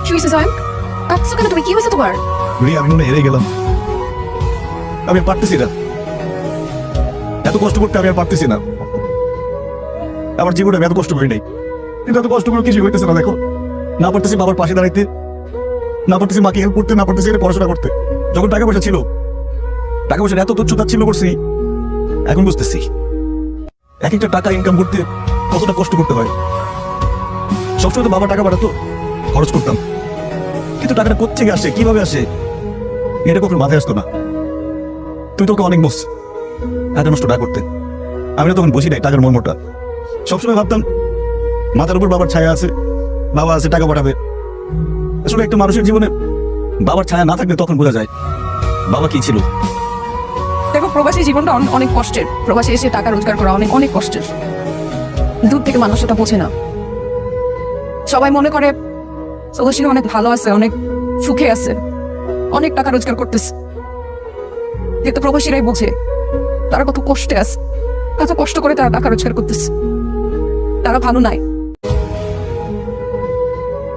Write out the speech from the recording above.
কি হয়েছে জয়েন? কাঁদছো কেন তুমি? কি হয়েছে তোমার? রিয়া, আমি মনে হয় হেরে গেলাম। আমি আর পারতেছি না, এত কষ্ট করতে আমি আর পারতেছি না। আমার জীবনে আমি এত কষ্ট করি নাই, কিন্তু এত কষ্ট করে কিছু হইতেছে না। দেখো, না পারতেছি বাবার পাশে দাঁড়াইতে, না পারতেছি মাকে হেল্প করতে, না পারতেছি পড়াশোনা করতে। যখন টাকা পয়সা ছিল, টাকা পয়সার এত তুচ্ছ তাচ্ছিল্য করছি, এখন বুঝতেছি এক একটা টাকা ইনকাম করতে কতটা কষ্ট করতে হয়। সবসময় তো বাবা টাকা পাঠাতো, খরচ করতাম, কিন্তু টাকাটা কোত্থেকে আসে, কিভাবে আসে, এটা কখনো মাথায় আসতো না। তুই তোকে অনেক বস টাকা নষ্ট না করতে। আমি না তখন বুঝি নাই টাকার মর্মটা। সবসময় ভাবতাম মাথার উপর বাবার ছায়া আছে, বাবা আছে, টাকা পাঠাবে। আসলে একটা মানুষের জীবনে বাবার ছায়া না থাকলে তখন বোঝা যায় বাবা কি ছিল। দেখো, প্রবাসী জীবনটা অনেক কষ্টের। প্রবাসে এসে টাকা রোজগার করা অনেক অনেক কষ্টের। দূর থেকে মানুষ সেটা বোঝে না। সবাই মনে করে সদস্যরা অনেক ভালো আছে, অনেক সুখে আছে, অনেক টাকা রোজগার করতেছে, কিন্তু প্রবাসীরাই বোঝে তারা কত কষ্টে আছে, কত কষ্ট করে তারা টাকা রোজগার করতেছে। তারা ভালো নাই।